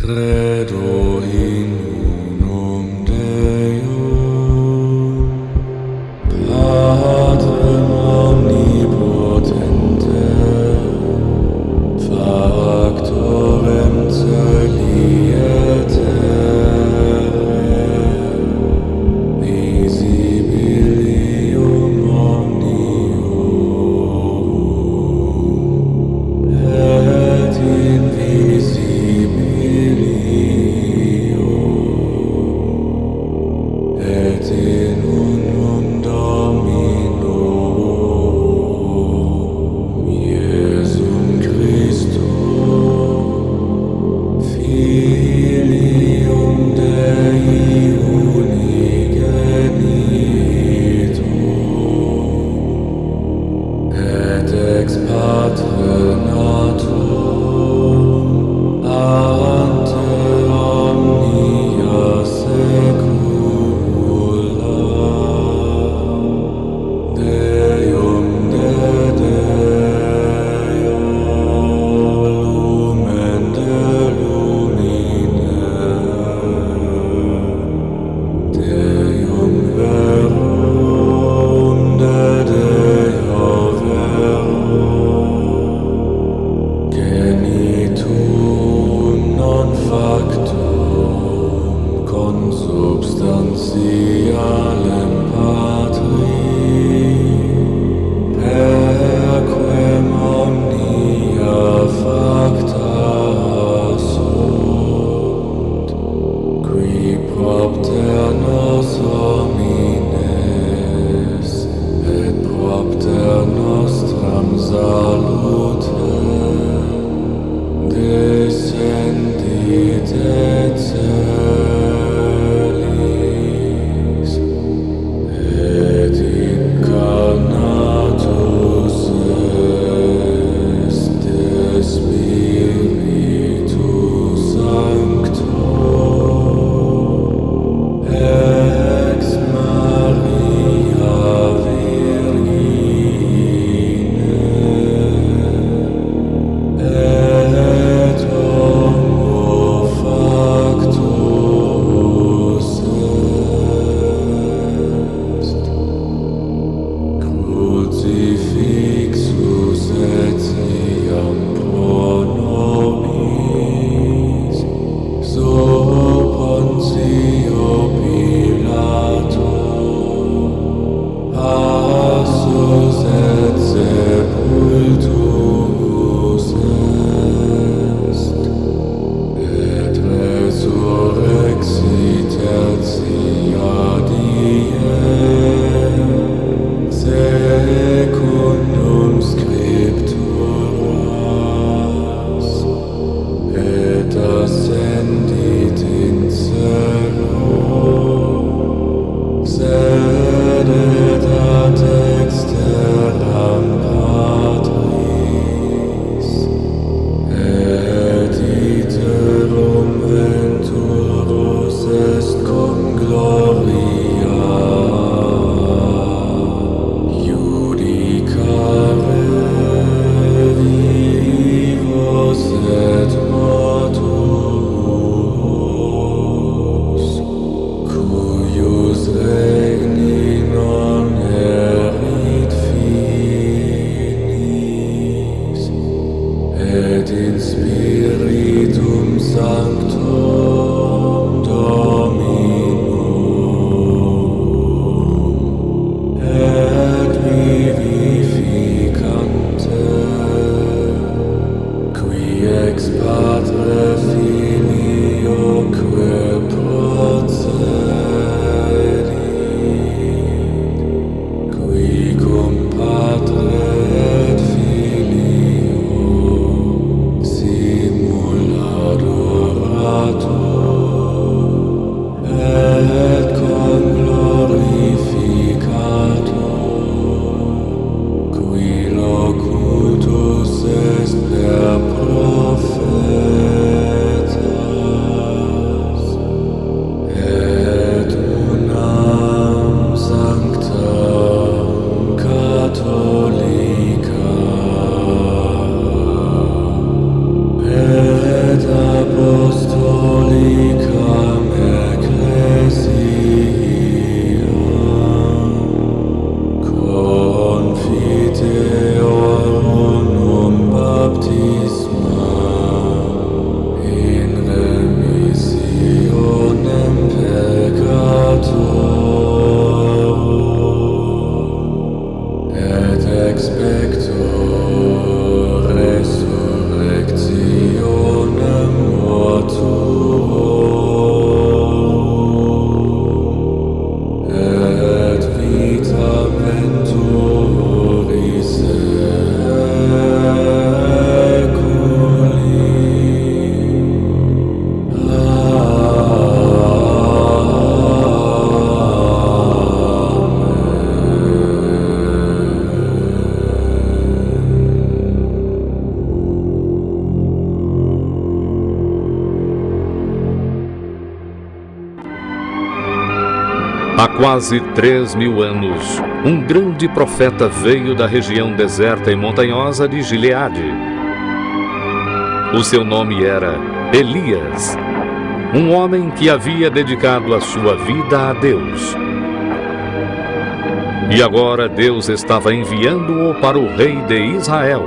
Credo in unum Deum, Patrem omnipotentem, Factorem caeli et terrae, visibilium omnium, et invisibilium, et in unum Dominum Iesum Christum, Filium Dei unigenitum, et ex Pater natum, ante omnia saecula, Deum de Deo, lumen de lumine, Deum verum de Deo verum, genitum non factum consubstantialem Patri, perquem omnia facta sunt, qui propter nos homines et propter nostram salutem descendit et celis, et incarnatus est de Spiritu Sancto, ex Maria Virgine, et homo factus est, crucifixus etiam pro nobis, sub Pontio Pilato, passus et sepultus est, et resurrexit tertia diem, secundum Scripturas, et ascendit in caelo, sedet ad dexteram Patris, et iterum venturus est cum gloria, judicare vivos et mortuos, cuius regni non erit finis, et in Spiritum Sanctum Dominum, et vivificante, qui ex Patre Filioque procedit, qui cum Patre et Filio simul adorator, et cum glorificator, qui locutus est per propheta, Há quase 3.000 anos, um grande profeta veio da região deserta e montanhosa de Gileade. O seu nome era Elias, um homem que havia dedicado a sua vida a Deus. E agora Deus estava enviando-o para o rei de Israel.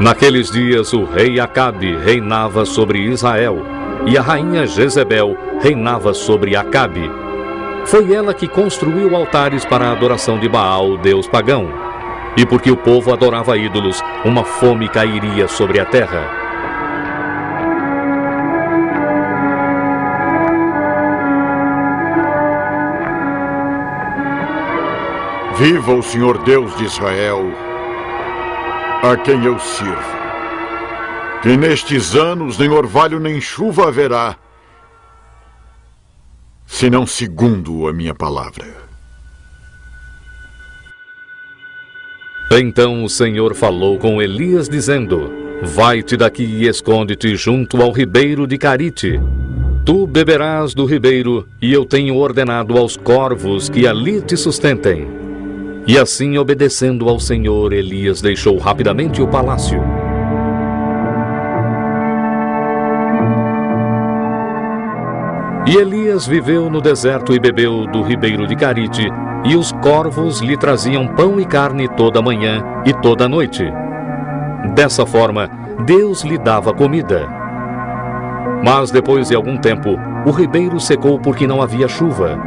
Naqueles dias, o rei Acabe reinava sobre Israel, e a rainha Jezebel reinava sobre Acabe. Foi ela que construiu altares para a adoração de Baal, deus pagão. E porque o povo adorava ídolos, uma fome cairia sobre a terra. Viva o Senhor Deus de Israel, a quem eu sirvo. Que nestes anos nem orvalho nem chuva haverá, senão segundo a minha palavra. Então o Senhor falou com Elias, dizendo: Vai-te daqui e esconde-te junto ao ribeiro de Carite. Tu beberás do ribeiro, e eu tenho ordenado aos corvos que ali te sustentem. E assim, obedecendo ao Senhor, Elias deixou rapidamente o palácio. E Elias viveu no deserto e bebeu do ribeiro de Carite, e os corvos lhe traziam pão e carne toda manhã e toda noite. Dessa forma, Deus lhe dava comida. Mas depois de algum tempo, o ribeiro secou porque não havia chuva.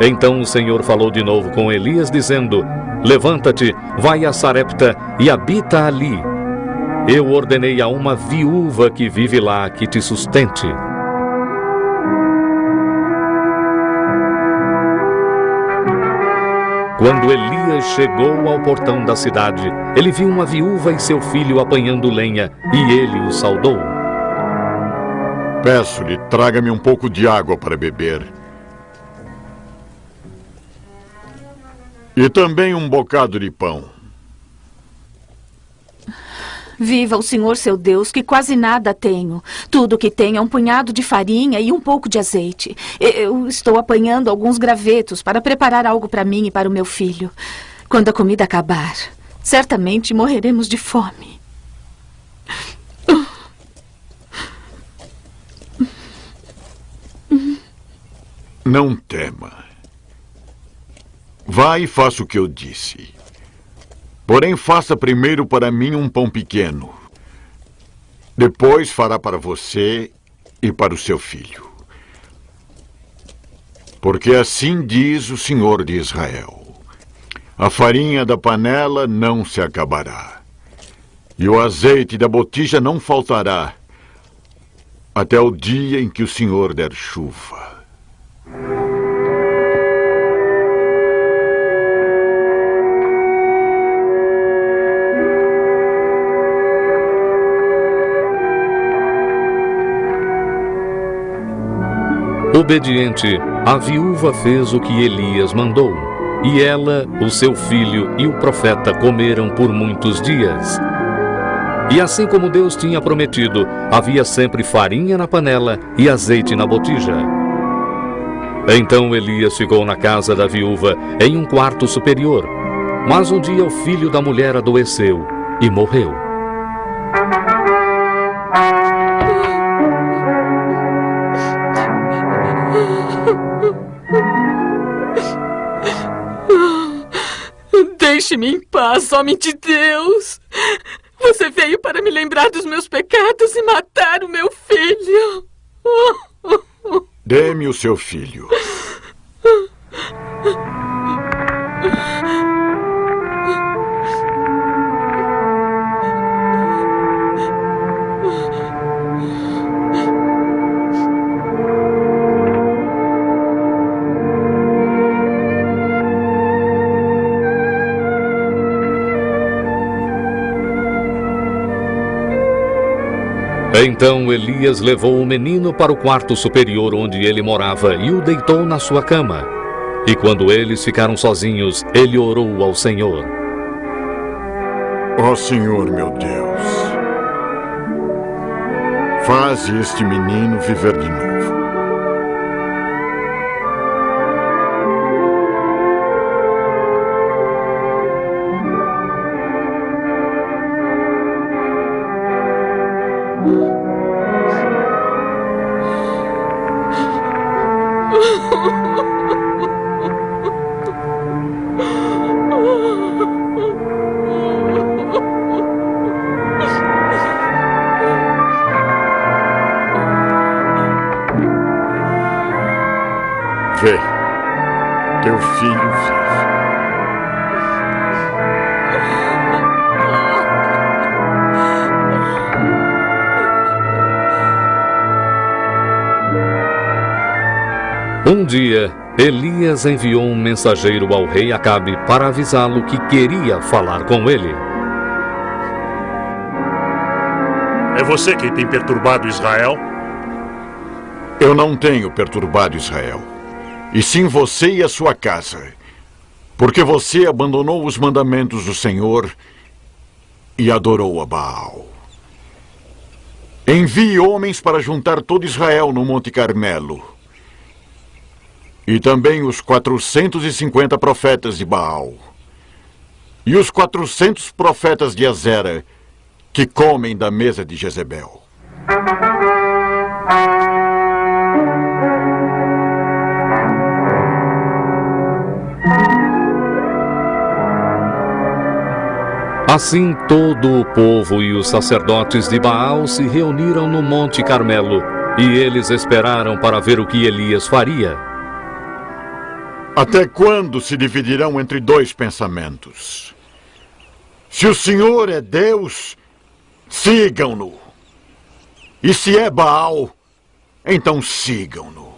Então o Senhor falou de novo com Elias, dizendo: Levanta-te, vai a Sarepta e habita ali. Eu ordenei a uma viúva que vive lá que te sustente. Quando Elias chegou ao portão da cidade, ele viu uma viúva e seu filho apanhando lenha, e ele o saudou. Peço-lhe, traga-me um pouco de água para beber. E também um bocado de pão. Viva o Senhor seu Deus, que quase nada tenho. Tudo que tenho é um punhado de farinha e um pouco de azeite. Eu estou apanhando alguns gravetos para preparar algo para mim e para o meu filho. Quando a comida acabar, certamente morreremos de fome. Não tema. Vá e faça o que eu disse. Porém, faça primeiro para mim um pão pequeno. Depois fará para você e para o seu filho. Porque assim diz o Senhor de Israel: a farinha da panela não se acabará, e o azeite da botija não faltará, até o dia em que o Senhor der chuva. Obediente, a viúva fez o que Elias mandou, e ela, o seu filho e o profeta comeram por muitos dias. E assim como Deus tinha prometido, havia sempre farinha na panela e azeite na botija. Então Elias ficou na casa da viúva, em um quarto superior. Mas um dia o filho da mulher adoeceu e morreu. Deixe-me em paz, homem de Deus. Você veio para me lembrar dos meus pecados e matar o meu filho. Dê-me o seu filho. Então Elias levou o menino para o quarto superior onde ele morava e o deitou na sua cama. E quando eles ficaram sozinhos, ele orou ao Senhor. Ó Senhor, meu Deus, Faze este menino viver de novo. Vê, teu filho vive. Um dia, Elias enviou um mensageiro ao rei Acabe para avisá-lo que queria falar com ele. É você quem tem perturbado Israel? Eu não tenho perturbado Israel, e sim você e a sua casa, porque você abandonou os mandamentos do Senhor e adorou a Baal. Envie homens para juntar todo Israel no Monte Carmelo, e também os 450 profetas de Baal, e os 400 profetas de Azera, que comem da mesa de Jezebel. Assim todo o povo e os sacerdotes de Baal se reuniram no Monte Carmelo, e eles esperaram para ver o que Elias faria. Até quando se dividirão entre dois pensamentos? Se o Senhor é Deus, sigam-no. E se é Baal, então sigam-no.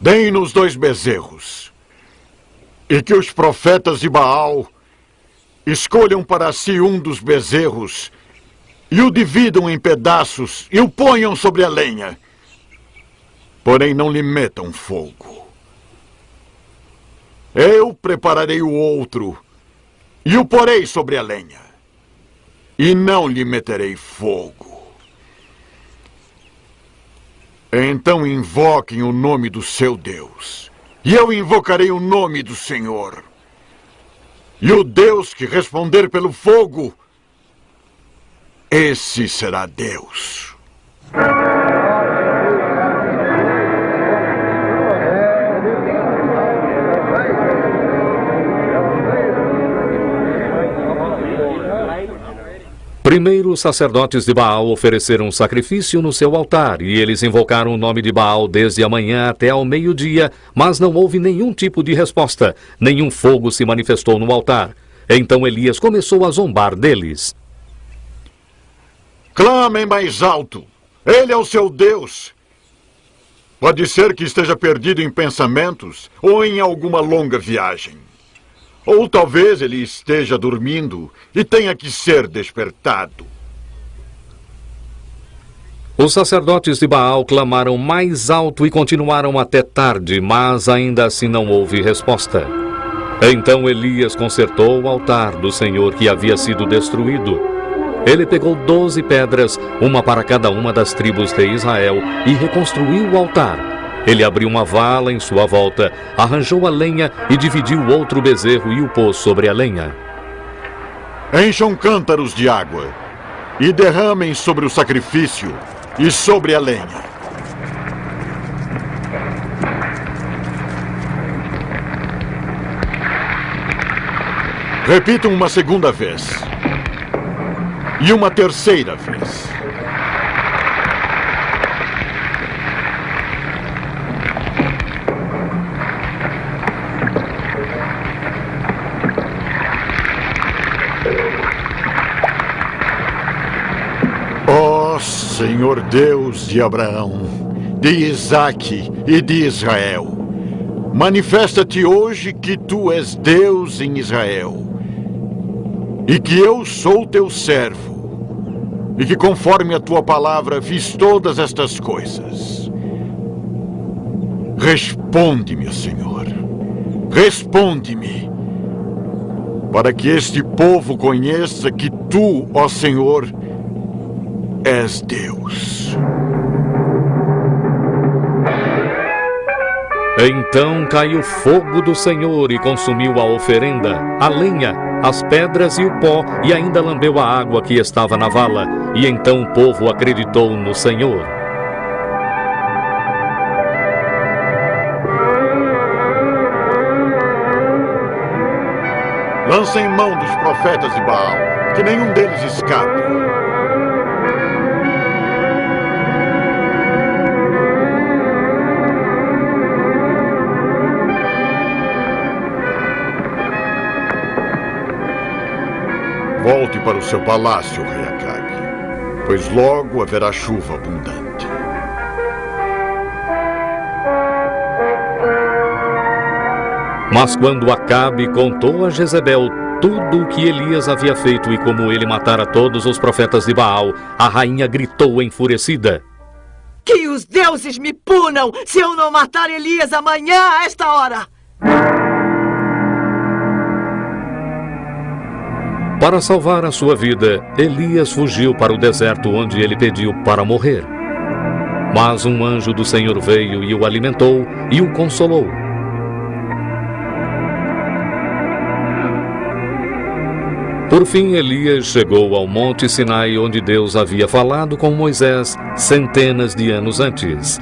Deem-nos 2 bezerros, e que os profetas de Baal escolham para si um dos bezerros e o dividam em pedaços e o ponham sobre a lenha. Porém, não lhe metam fogo. Eu prepararei o outro e o porei sobre a lenha, e não lhe meterei fogo. Então invoquem o nome do seu Deus, e eu invocarei o nome do Senhor. E o Deus que responder pelo fogo, esse será Deus. Primeiro, os sacerdotes de Baal ofereceram um sacrifício no seu altar, e eles invocaram o nome de Baal desde a manhã até ao meio-dia, mas não houve nenhum tipo de resposta, nenhum fogo se manifestou no altar. Então Elias começou a zombar deles. Clamem mais alto! Ele é o seu Deus! Pode ser que esteja perdido em pensamentos ou em alguma longa viagem. Ou talvez ele esteja dormindo e tenha que ser despertado. Os sacerdotes de Baal clamaram mais alto e continuaram até tarde, mas ainda assim não houve resposta. Então Elias consertou o altar do Senhor que havia sido destruído. Ele pegou 12 pedras, uma para cada uma das tribos de Israel, e reconstruiu o altar. Ele abriu uma vala em sua volta, arranjou a lenha e dividiu outro bezerro e o pôs sobre a lenha. Encham cântaros de água e derramem sobre o sacrifício e sobre a lenha. Repitam uma segunda vez e uma terceira vez. Senhor Deus de Abraão, de Isaque e de Israel, manifesta-te hoje que tu és Deus em Israel, e que eu sou teu servo, e que conforme a tua palavra fiz todas estas coisas. Responde-me, Senhor, responde-me, para que este povo conheça que tu, ó Senhor, és Deus. Então caiu fogo do Senhor e consumiu a oferenda, a lenha, as pedras e o pó, e ainda lambeu a água que estava na vala. E então o povo acreditou no Senhor. Lancem mão dos profetas de Baal, que nenhum deles escape. Volte para o seu palácio, rei Acabe, pois logo haverá chuva abundante. Mas quando Acabe contou a Jezebel tudo o que Elias havia feito e como ele matara todos os profetas de Baal, a rainha gritou enfurecida: Que os deuses me punam se eu não matar Elias amanhã a esta hora! Para salvar a sua vida, Elias fugiu para o deserto onde ele pediu para morrer. Mas um anjo do Senhor veio e o alimentou e o consolou. Por fim, Elias chegou ao Monte Sinai, onde Deus havia falado com Moisés centenas de anos antes.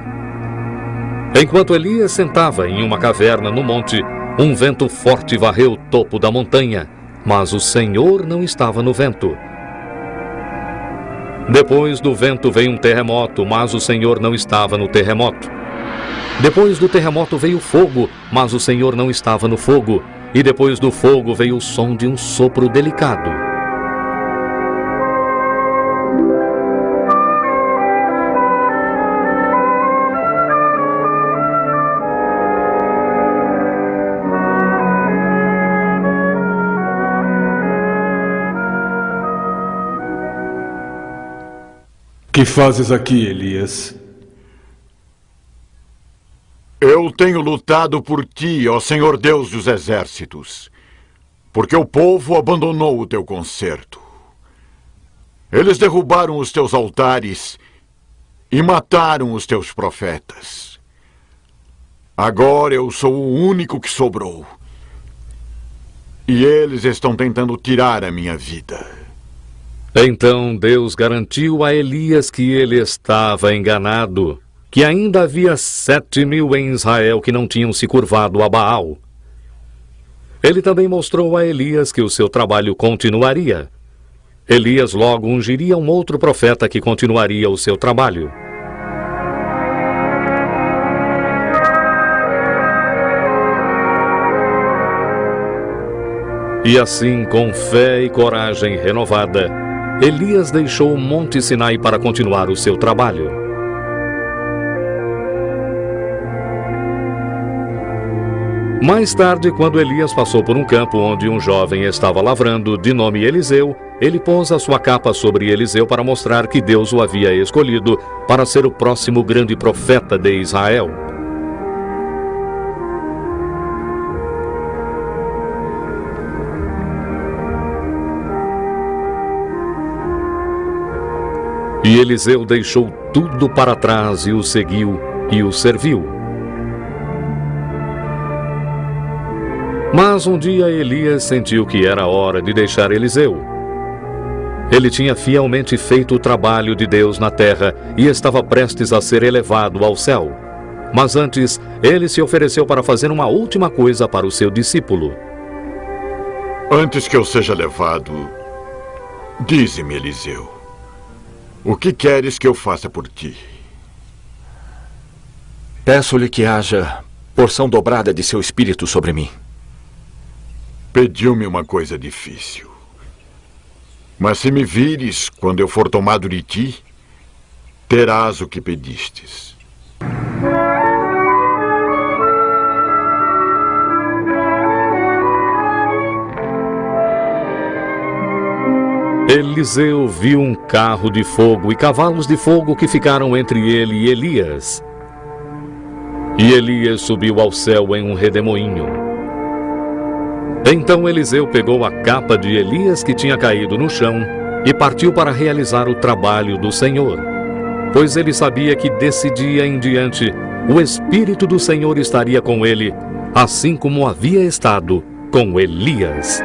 Enquanto Elias sentava em uma caverna no monte, um vento forte varreu o topo da montanha, mas o Senhor não estava no vento. Depois do vento veio um terremoto, mas o Senhor não estava no terremoto. Depois do terremoto veio fogo, mas o Senhor não estava no fogo. E depois do fogo veio o som de um sopro delicado. Que fazes aqui, Elias? Eu tenho lutado por ti, ó Senhor Deus dos exércitos, porque o povo abandonou o teu concerto. Eles derrubaram os teus altares e mataram os teus profetas. Agora eu sou o único que sobrou. E eles estão tentando tirar a minha vida. Então Deus garantiu a Elias que ele estava enganado, que ainda havia 7.000 em Israel que não tinham se curvado a Baal. Ele também mostrou a Elias que o seu trabalho continuaria. Elias logo ungiria um outro profeta que continuaria o seu trabalho. E assim, com fé e coragem renovada, Elias deixou o Monte Sinai para continuar o seu trabalho. Mais tarde, quando Elias passou por um campo onde um jovem estava lavrando, de nome Eliseu, ele pôs a sua capa sobre Eliseu para mostrar que Deus o havia escolhido para ser o próximo grande profeta de Israel. E Eliseu deixou tudo para trás e o seguiu e o serviu. Mas um dia Elias sentiu que era hora de deixar Eliseu. Ele tinha fielmente feito o trabalho de Deus na terra e estava prestes a ser elevado ao céu. Mas antes, ele se ofereceu para fazer uma última coisa para o seu discípulo. Antes que eu seja levado, dize-me, Eliseu, o que queres que eu faça por ti? Peço-lhe que haja porção dobrada de seu espírito sobre mim. Pediu-me uma coisa difícil. Mas se me vires quando eu for tomado de ti, terás o que pedistes. Eliseu viu um carro de fogo e cavalos de fogo que ficaram entre ele e Elias. E Elias subiu ao céu em um redemoinho. Então Eliseu pegou a capa de Elias que tinha caído no chão e partiu para realizar o trabalho do Senhor, pois ele sabia que desse dia em diante o Espírito do Senhor estaria com ele, assim como havia estado com Elias.